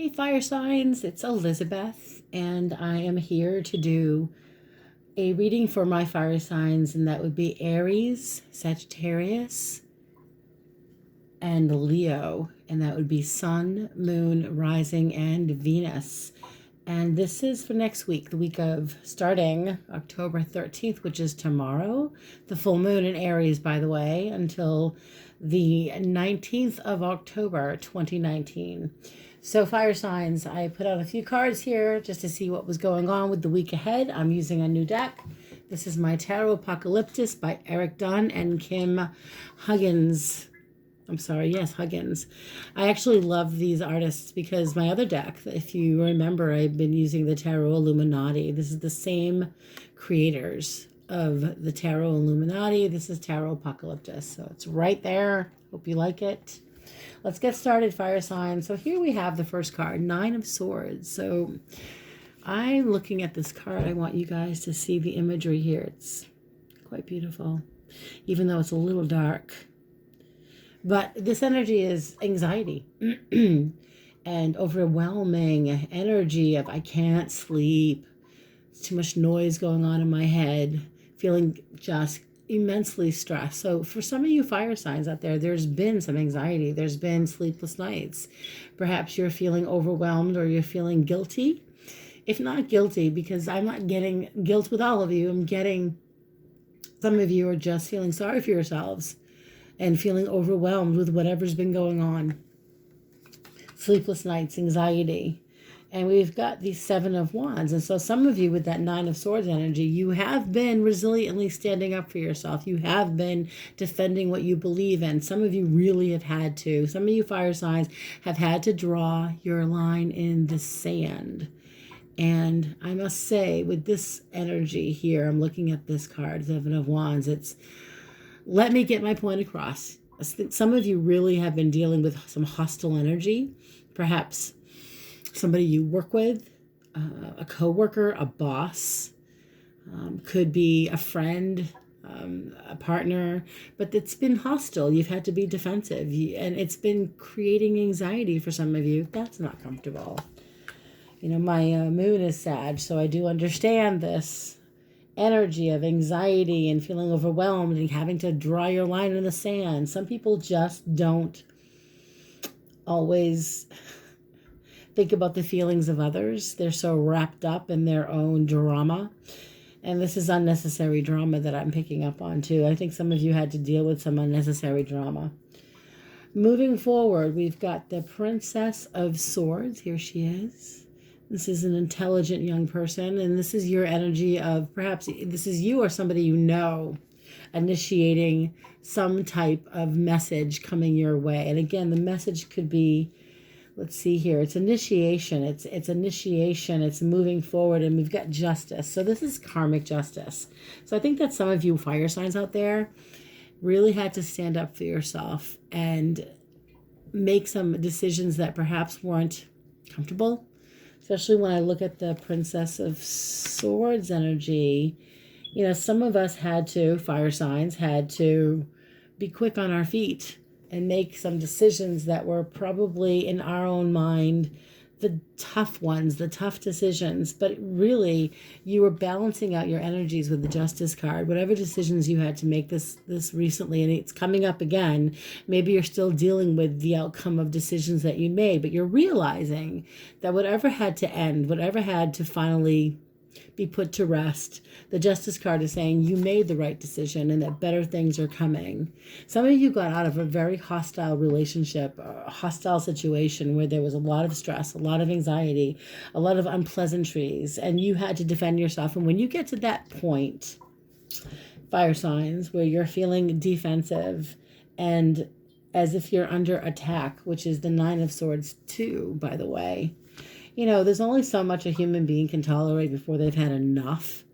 Hey, fire signs, it's Elizabeth, and I am here to do a reading for my fire signs, and that would be Aries, Sagittarius, and Leo, and that would be Sun, Moon, Rising, and Venus. And this is for next week, the week of starting October 13th, which is tomorrow, the full moon in Aries, by the way, until the 19th of October, 2019. So fire signs, I put out a few cards here just to see what was going on with the week ahead. I'm using a new deck. This is my Tarot Apokalypsis by Dunne and Kim Huggens. Huggens. I actually love these artists because my other deck, if you remember, I've been using the Tarot Illuminati. This is the same creators of the Tarot Illuminati. This is Tarot Apokalypsis. So it's right there. Hope you like it. Let's get started, fire signs. So here we have the first card, Nine of Swords. So I'm looking at this card. I want you guys to see the imagery here. It's quite beautiful, even though it's a little dark. But this energy is anxiety and overwhelming energy of I can't sleep. It's too much noise going on in my head, feeling just immensely stressed. So for some of you fire signs out there, there's been some anxiety. There's been sleepless nights. Perhaps you're feeling overwhelmed or you're feeling guilty. If not guilty, because I'm not getting guilt with all of you. I'm getting some of you are just feeling sorry for yourselves and feeling overwhelmed with whatever's been going on. Sleepless nights, anxiety. And we've got the Seven of Wands. And so some of you with that Nine of Swords energy, you have been resiliently standing up for yourself. You have been defending what you believe in. Some of you really have had to. Some of you fire signs have had to draw your line in the sand. And I must say, with this energy here, I'm looking at this card, Seven of Wands, it's let me get my point across. I think some of you really have been dealing with some hostile energy, perhaps somebody you work with, a coworker, a boss, could be a friend, a partner, but it's been hostile. You've had to be defensive, and it's been creating anxiety for some of you. That's not comfortable. You know, my moon is Sag, so I do understand this energy of anxiety and feeling overwhelmed and having to draw your line in the sand. Some people just don't always think about the feelings of others. They're so wrapped up in their own drama. And this is unnecessary drama that I'm picking up on too. I think some of you had to deal with some unnecessary drama. Moving forward, we've got the Princess of Swords. Here she is. This is an intelligent young person, and this is your energy of perhaps this is you or somebody you know initiating some type of message coming your way. And again, the message could be, let's see here, it's initiation, it's initiation, it's moving forward, and we've got justice. So this is karmic justice. So I think that some of you fire signs out there really had to stand up for yourself and make some decisions that perhaps weren't comfortable. Especially when I look at the Princess of Swords energy, you know, some of us fire signs had to be quick on our feet and make some decisions that were probably in our own mind the tough ones, the tough decisions. But really, you were balancing out your energies with the Justice card. Whatever decisions you had to make this recently, and it's coming up again, maybe you're still dealing with the outcome of decisions that you made, but you're realizing that whatever had to end, whatever had to finally be put to rest, the Justice card is saying you made the right decision and that better things are coming. Some of you got out of a very hostile relationship, a hostile situation where there was a lot of stress, a lot of anxiety, a lot of unpleasantries, and you had to defend yourself. And when you get to that point, fire signs, where you're feeling defensive and as if you're under attack, which is the Nine of Swords too, by the way. You know, there's only so much a human being can tolerate before they've had enough.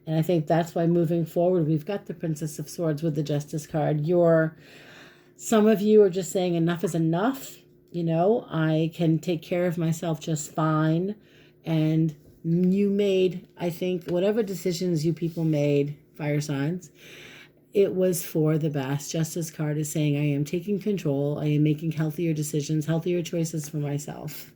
And I think that's why moving forward, we've got the Princess of Swords with the Justice card. Some of you are just saying enough is enough. You know, I can take care of myself just fine. And you made, I think, whatever decisions you people made, fire signs, it was for the best. Justice card is saying I am taking control. I am making healthier decisions, healthier choices for myself.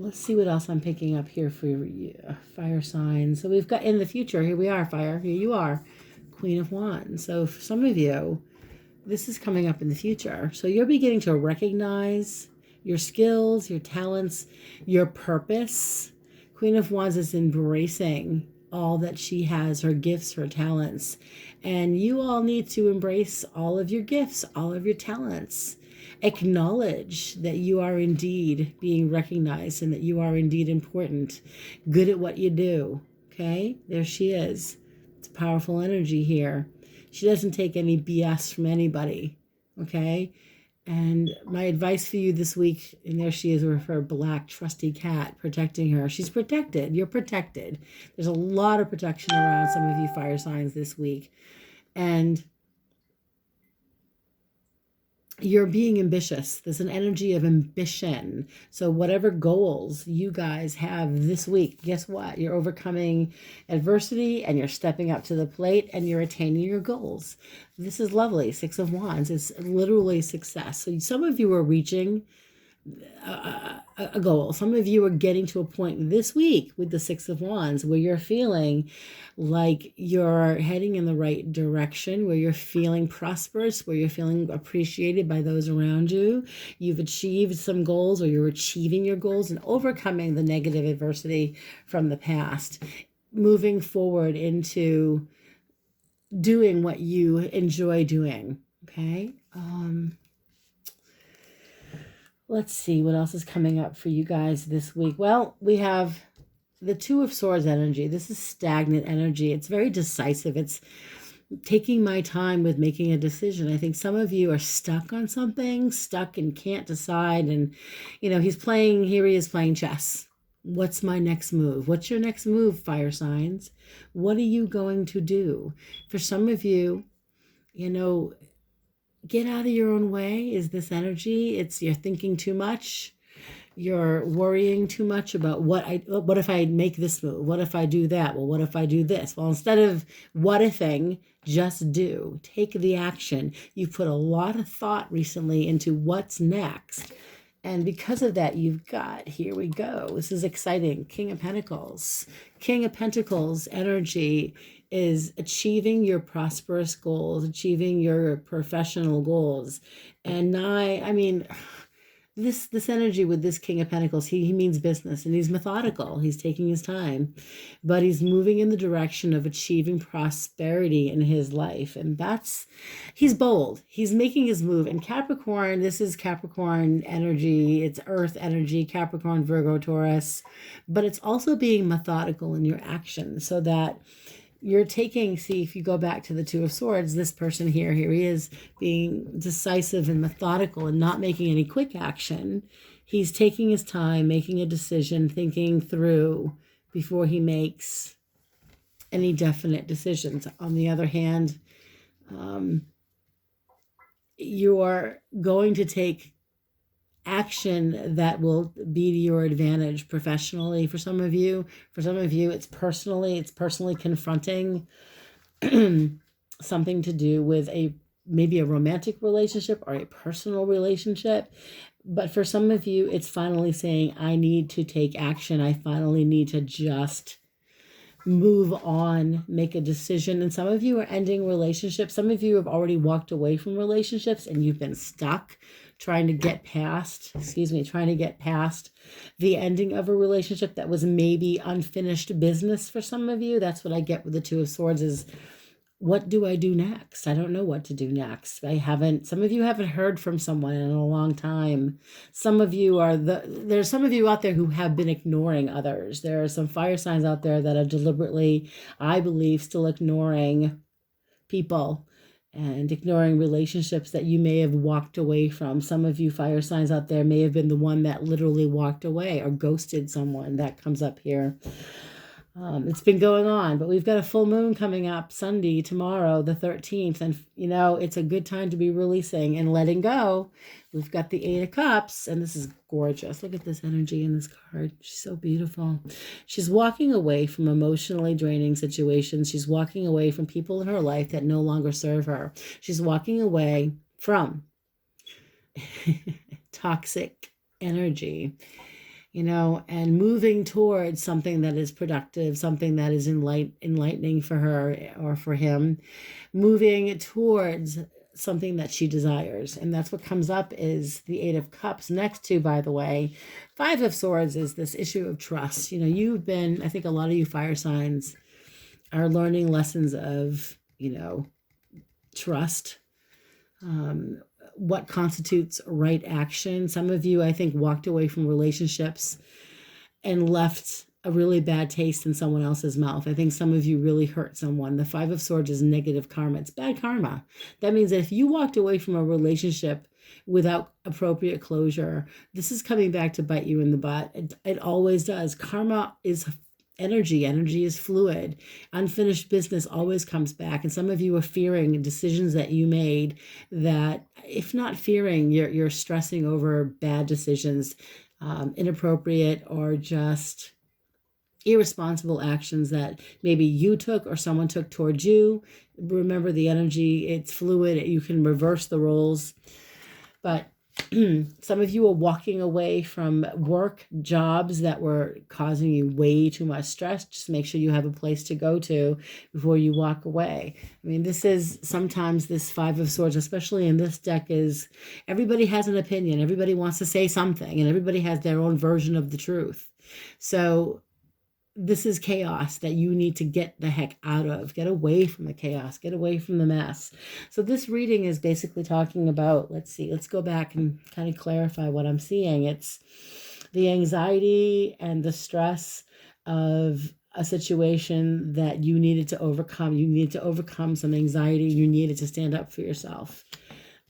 Let's see what else I'm picking up here for you, fire signs. So we've got in the future, here we are, fire, here you are, Queen of Wands. So for some of you, this is coming up in the future. So you're beginning to recognize your skills, your talents, your purpose. Queen of Wands is embracing all that she has, her gifts, her talents. And you all need to embrace all of your gifts, all of your talents. Acknowledge that you are indeed being recognized and that you are indeed important, good at what you do. Okay, there she is. It's a powerful energy here. She doesn't take any BS from anybody. Okay, and my advice for you this week, and there she is with her black trusty cat protecting her. She's protected. You're protected. There's a lot of protection around some of you fire signs this week. And you're being ambitious. There's an energy of ambition. So whatever goals you guys have this week, guess what? You're overcoming adversity and you're stepping up to the plate and you're attaining your goals. This is lovely. Six of Wands is literally success. So some of you are reaching a goal. Some of you are getting to a point this week with the Six of Wands where you're feeling like you're heading in the right direction, where you're feeling prosperous, where you're feeling appreciated by those around you. You've achieved some goals, or you're achieving your goals and overcoming the negative adversity from the past, moving forward into doing what you enjoy doing. Okay. Let's see what else is coming up for you guys this week. Well, we have the Two of Swords energy. This is stagnant energy. It's very decisive. It's taking my time with making a decision. I think some of you are stuck on something, stuck and can't decide. And, you know, here he is playing chess. What's my next move? What's your next move, fire signs? What are you going to do? For some of you, you know, get out of your own way is this energy. You're thinking too much. You're worrying too much about what if I make this move? What if I do that? Well, what if I do this? Well, instead of what ifing, just do. Take the action. You've put a lot of thought recently into what's next. And because of that, you've got, here we go. This is exciting. King of Pentacles. King of Pentacles energy is achieving your prosperous goals, achieving your professional goals. And this energy with this King of Pentacles, he means business, and he's methodical. He's taking his time, but he's moving in the direction of achieving prosperity in his life. And he's bold. He's making his move. And Capricorn, this is Capricorn energy. It's earth energy, Capricorn, Virgo, Taurus, but it's also being methodical in your actions so that you're taking, see, if you go back to the Two of Swords, this person here he is being decisive and methodical and not making any quick action. He's taking his time, making a decision, thinking through before he makes any definite decisions. On the other hand, you are going to take action that will be to your advantage professionally. For some of you, it's personally confronting something to do with maybe a romantic relationship or a personal relationship. But for some of you, it's finally saying, I need to take action. I finally need to just move on, make a decision. And some of you are ending relationships. Some of you have already walked away from relationships and you've been stuck trying to get past the ending of a relationship that was maybe unfinished business for some of you. That's what I get with the Two of Swords is, what do I do next? I don't know what to do next. Some of you haven't heard from someone in a long time. Some of you there's some of you out there who have been ignoring others. There are some fire signs out there that are deliberately, I believe, still ignoring people and ignoring relationships that you may have walked away from. Some of you fire signs out there may have been the one that literally walked away or ghosted someone. That comes up here. It's been going on, but we've got a full moon coming up Sunday, tomorrow, the 13th. And, it's a good time to be releasing and letting go. We've got the Eight of Cups, and this is gorgeous. Look at this energy in this card. She's so beautiful. She's walking away from emotionally draining situations. She's walking away from people in her life that no longer serve her. She's walking away from toxic energy. and moving towards something that is productive, something that is enlightening for her or for him, moving towards something that she desires. And that's what comes up is the Eight of Cups. Next to, by the way, Five of Swords is this issue of trust. You've been, I think a lot of you fire signs are learning lessons of, trust, what constitutes right action. Some of you, I think, walked away from relationships and left a really bad taste in someone else's mouth. I think some of you really hurt someone. The Five of Swords is negative karma. It's bad karma. That means that if you walked away from a relationship without appropriate closure, this is coming back to bite you in the butt. It always does. Karma is energy. Energy is fluid. Unfinished business always comes back. And some of you are fearing decisions that you made that, if not fearing, you're stressing over bad decisions, inappropriate or just irresponsible actions that maybe you took or someone took towards you. Remember, the energy, it's fluid. You can reverse the roles. But some of you are walking away from work, jobs that were causing you way too much stress. Just make sure you have a place to go to before you walk away. I mean, this is sometimes this Five of Swords, especially in this deck, is everybody has an opinion. Everybody wants to say something and everybody has their own version of the truth. So this is chaos that you need to get the heck out of. Get away from the chaos. Get away from the mess. So this reading is basically talking about, let's go back and kind of clarify what I'm seeing. It's the anxiety and the stress of a situation that you needed to overcome. You needed to overcome some anxiety. You needed to stand up for yourself.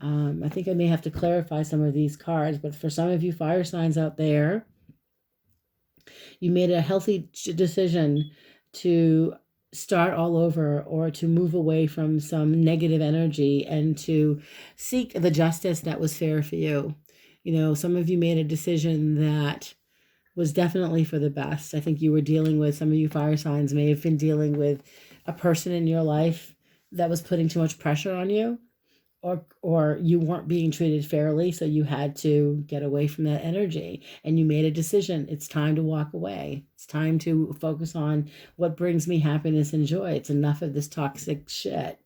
I think I may have to clarify some of these cards, but for some of you fire signs out there, you made a healthy decision to start all over or to move away from some negative energy and to seek the justice that was fair for you. Some of you made a decision that was definitely for the best. I think you were dealing with, some of you fire signs may have been dealing with a person in your life that was putting too much pressure on you, or you weren't being treated fairly, so you had to get away from that energy and you made a decision. It's time to walk away. It's time to focus on what brings me happiness and joy. It's enough of this toxic shit.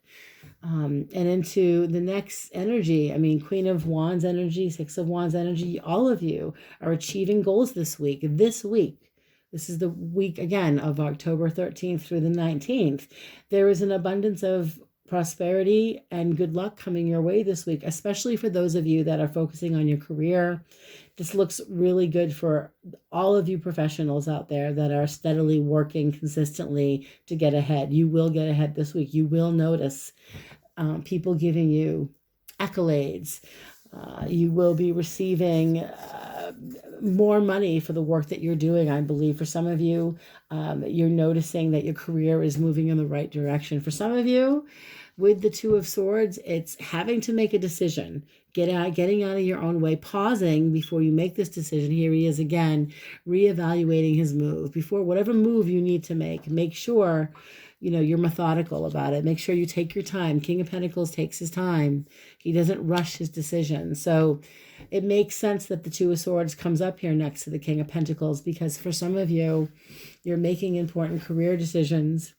And into the next energy, I mean, Queen of Wands energy, Six of Wands energy, all of you are achieving goals this week. This is the week, again, of October 13th through the 19th. There is an abundance of prosperity and good luck coming your way this week, especially for those of you that are focusing on your career. This looks really good for all of you professionals out there that are steadily working consistently to get ahead. You will get ahead this week. You will notice people giving you accolades. You will be receiving more money for the work that you're doing, I believe. For some of you, you're noticing that your career is moving in the right direction. For some of you, with the Two of Swords, it's having to make a decision, getting out of your own way, pausing before you make this decision. Here he is again, reevaluating his move. Before whatever move you need to make sure you're methodical about it. Make sure you take your time. King of Pentacles takes his time. He doesn't rush his decision. So it makes sense that the Two of Swords comes up here next to the King of Pentacles, because for some of you, you're making important career decisions,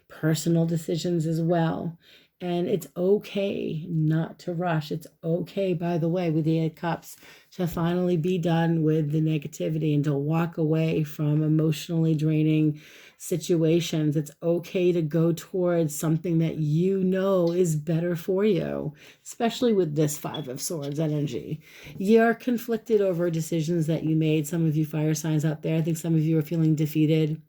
personal decisions as well. And it's okay not to rush. It's okay, by the way, with the Eight of Cups, to finally be done with the negativity and to walk away from emotionally draining situations. It's okay to go towards something that you know is better for you, especially with this Five of Swords energy. You're conflicted over decisions that you made. Some of you fire signs out there, I think some of you are feeling defeated.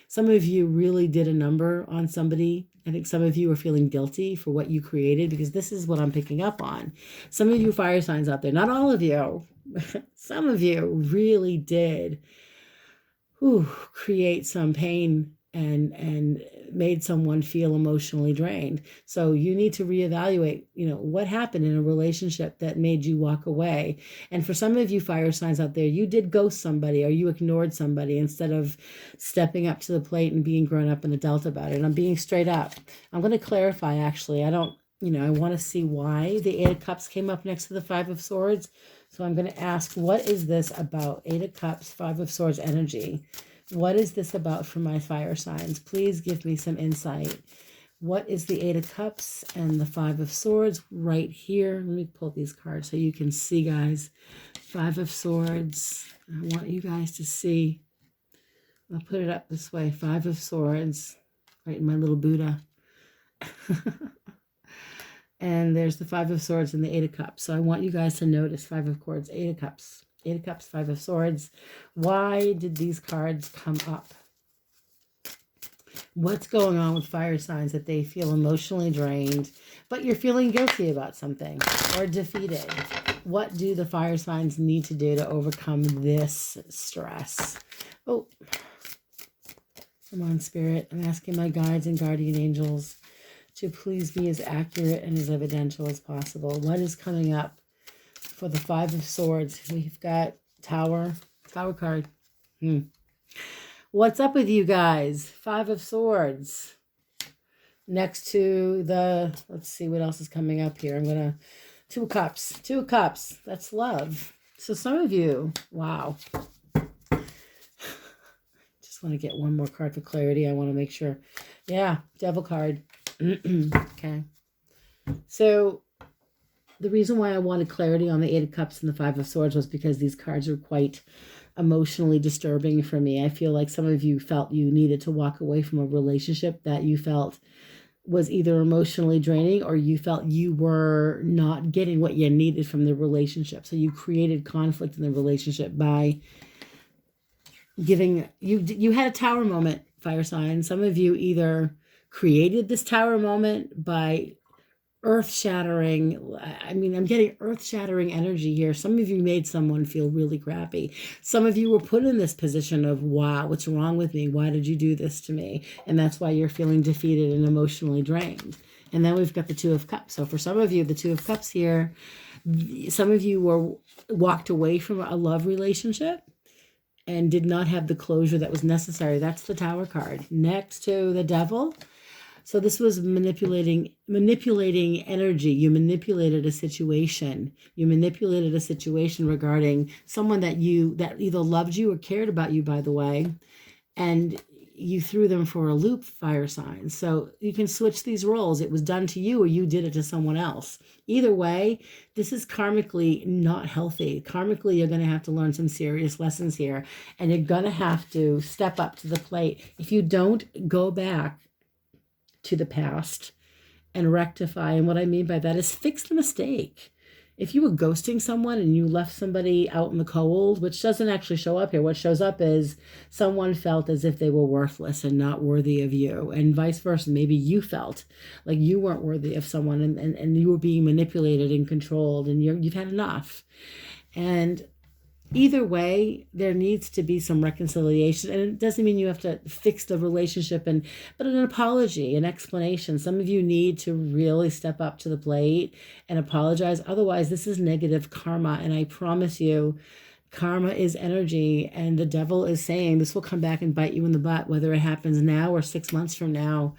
Some of you really did a number on somebody. I think some of you are feeling guilty for what you created, because this is what I'm picking up on. Some of you fire signs out there, not all of you, some of you really did create some pain and made someone feel emotionally drained. So you need to reevaluate, what happened in a relationship that made you walk away. And for some of you fire signs out there, you did ghost somebody or you ignored somebody instead of stepping up to the plate and being grown up and adult about it. And I'm being straight up. I'm going to clarify, actually. I want to see why the Eight of Cups came up next to the Five of Swords. So I'm going to ask, what is this about? 8 of Cups, 5 of Swords energy. What is this about for my fire signs? Please give me some insight. What is the 8 of Cups and the 5 of Swords right here? Let me pull these cards so you can see, guys. 5 of Swords. I want you guys to see. I'll put it up this way. 5 of Swords. Right in my little Buddha. And there's the 5 of Swords and the 8 of Cups. So I want you guys to notice 5 of Swords, 8 of Cups. 8 of Cups, 5 of Swords. Why did these cards come up? What's going on with fire signs that they feel emotionally drained, but you're feeling guilty about something or defeated? What do the fire signs need to do to overcome this stress? Oh, come on, Spirit. I'm asking my guides and guardian angels to please be as accurate and as evidential as possible. What is coming up for the 5 of Swords? We've got Tower card. What's up with you guys? 5 of Swords. Next to the, let's see what else is coming up here. I'm going to, 2 of Cups. 2 of Cups. That's love. So some of you, wow. Just want to get one more card for clarity. I want to make sure. Yeah, Devil card. Okay. So the reason why I wanted clarity on the 8 of Cups and the 5 of Swords was because these cards are quite emotionally disturbing for me. I feel like some of you felt you needed to walk away from a relationship that you felt was either emotionally draining, or you felt you were not getting what you needed from the relationship. So you created conflict in the relationship by giving, you had a tower moment, fire sign. Some of you either created this tower moment by earth-shattering, I mean, I'm getting earth-shattering energy here. Some of you made someone feel really crappy. Some of you were put in this position of, wow, what's wrong with me? Why did you do this to me? And that's why you're feeling defeated and emotionally drained. And then we've got the 2 of Cups. So for some of you, the 2 of Cups here, some of you walked away from a love relationship and did not have the closure that was necessary. That's the Tower card. Next to the Devil. So this was manipulating energy. You manipulated a situation. You manipulated a situation regarding someone that either loved you or cared about you, by the way, and you threw them for a loop, fire signs. So you can switch these roles. It was done to you or you did it to someone else. Either way, this is karmically not healthy. Karmically, you're going to have to learn some serious lessons here, and you're going to have to step up to the plate. If you don't go back to the past and rectify, and what I mean by that is fix the mistake. If you were ghosting someone and you left somebody out in the cold, which doesn't actually show up here, what shows up is someone felt as if they were worthless and not worthy of you, and vice versa. Maybe you felt like you weren't worthy of someone, and you were being manipulated and controlled, and you've had enough. And either way, there needs to be some reconciliation, and it doesn't mean you have to fix the relationship, but an apology, an explanation. Some of you need to really step up to the plate and apologize. Otherwise, this is negative karma, and I promise you, karma is energy, and the Devil is saying this will come back and bite you in the butt, whether it happens now or 6 months from now.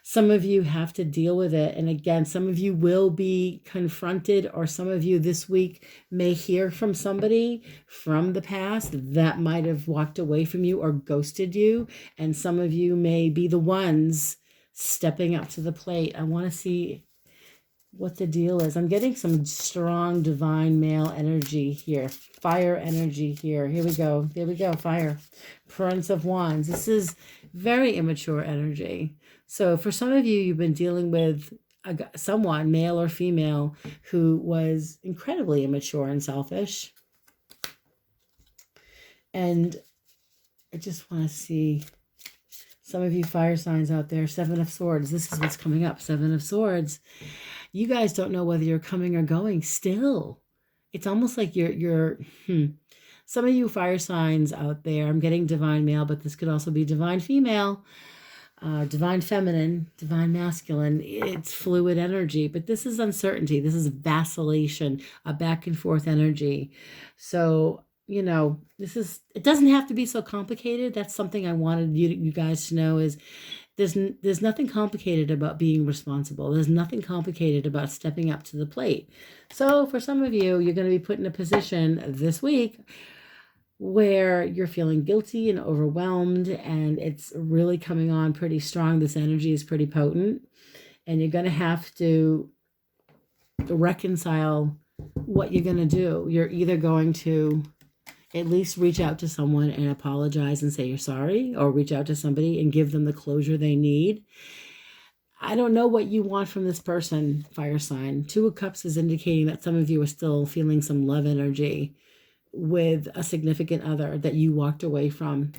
Some of you have to deal with it. And again, some of you will be confronted, or some of you this week may hear from somebody from the past that might have walked away from you or ghosted you. And some of you may be the ones stepping up to the plate. I want to see what the deal is. I'm getting some strong divine male energy here. Fire energy here. Here we go. There we go. Fire. Prince of Wands. This is very immature energy. So for some of you, you've been dealing with someone, male or female, who was incredibly immature and selfish. And I just want to see some of you fire signs out there. 7 of Swords. This is what's coming up. 7 of Swords. You guys don't know whether you're coming or going still. It's almost like you're some of you fire signs out there, I'm getting divine male, but this could also be divine female. Divine feminine, divine masculine. It's fluid energy, but this is uncertainty. This is vacillation, a back and forth energy. So, you know, it doesn't have to be so complicated. That's something I wanted you guys to know is there's nothing complicated about being responsible. There's nothing complicated about stepping up to the plate. So for some of you, you're going to be put in a position this week where you're feeling guilty and overwhelmed, and it's really coming on pretty strong. This energy is pretty potent, and you're going to have to reconcile what you're going to do. You're either going to at least reach out to someone and apologize and say you're sorry, or reach out to somebody and give them the closure they need. I don't know what you want from this person, fire sign. Two of Cups is indicating that some of you are still feeling some love energy with a significant other that you walked away from.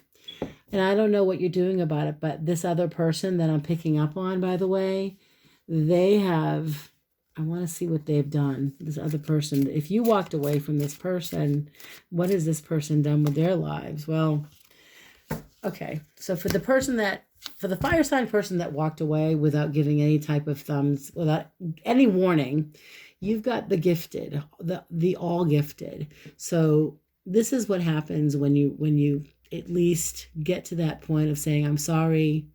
And I don't know what you're doing about it, but this other person that I'm picking up on, by the way, they have... I want to see what they've done. This other person, if you walked away from this person, what has this person done with their lives? Well, okay. So for the fire sign person that walked away without giving any type of thumbs, without any warning, you've got the gifted, the all gifted. So this is what happens when you at least get to that point of saying, I'm sorry.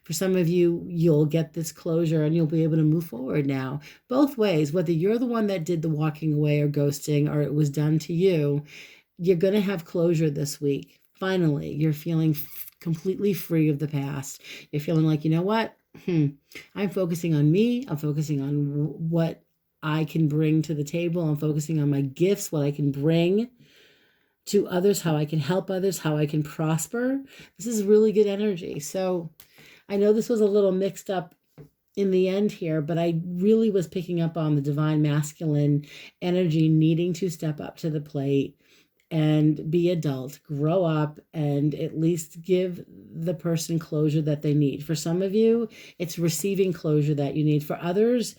For some of you, you'll get this closure and you'll be able to move forward now. Both ways, whether you're the one that did the walking away or ghosting, or it was done to you, you're going to have closure this week. Finally, you're feeling completely free of the past. You're feeling like, you know what? I'm focusing on me. I'm focusing on what I can bring to the table. I'm focusing on my gifts, what I can bring to others, how I can help others, how I can prosper. This is really good energy. So I know this was a little mixed up in the end here, but I really was picking up on the divine masculine energy needing to step up to the plate and be adult, grow up, and at least give the person closure that they need. For some of you, it's receiving closure that you need. For others,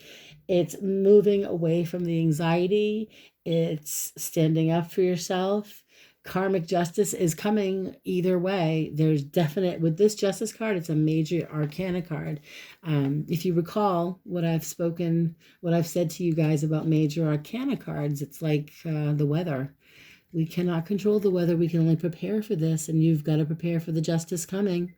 it's moving away from the anxiety. It's standing up for yourself. Karmic justice is coming either way. There's definite, with this justice card, it's a major arcana card. If you recall what I've said to you guys about major arcana cards, it's like the weather. We cannot control the weather. We can only prepare for this, and you've got to prepare for the justice coming.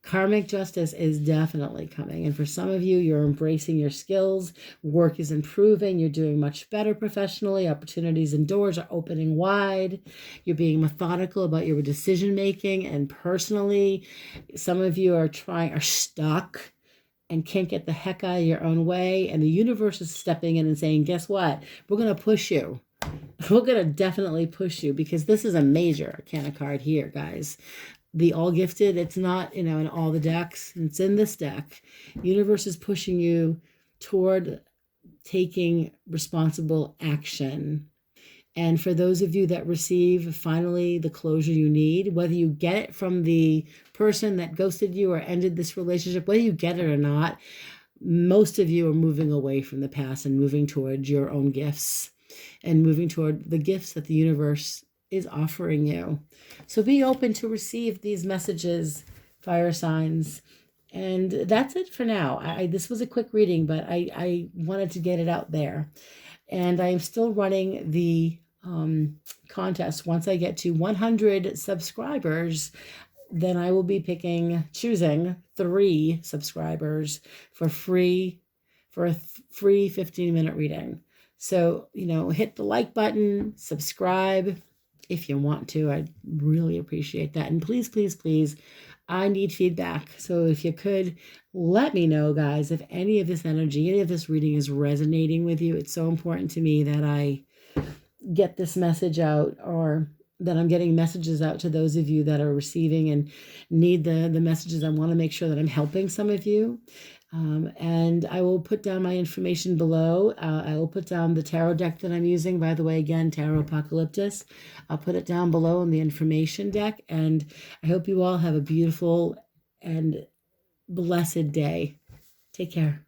Karmic justice is definitely coming. And for some of you, you're embracing your skills. Work is improving. You're doing much better professionally. Opportunities and doors are opening wide. You're being methodical about your decision making. And personally, some of you are stuck and can't get the heck out of your own way. And the universe is stepping in and saying, guess what? We're going to push you. We're going to definitely push you, because this is a major arcana card here, guys. The all gifted, it's not, in all the decks. It's in this deck. Universe is pushing you toward taking responsible action. And for those of you that receive finally the closure you need, whether you get it from the person that ghosted you or ended this relationship, whether you get it or not, most of you are moving away from the past and moving towards your own gifts and moving toward the gifts that the universe is offering you. So be open to receive these messages, fire signs. And that's it for now. This was a quick reading, but I wanted to get it out there. And I am still running the contest. Once I get to 100 subscribers, then I will be choosing 3 subscribers for a free 15-minute reading. So, hit the like button, subscribe if you want to. I'd really appreciate that. And please, please, please, I need feedback. So if you could let me know, guys, if any of this energy, any of this reading is resonating with you. It's so important to me that I get this message out, or that I'm getting messages out to those of you that are receiving and need the messages. I want to make sure that I'm helping some of you. And I will put down my information below. I will put down the tarot deck that I'm using. By the way, again, Tarot Apokalypsis. I'll put it down below in the information deck. And I hope you all have a beautiful and blessed day. Take care.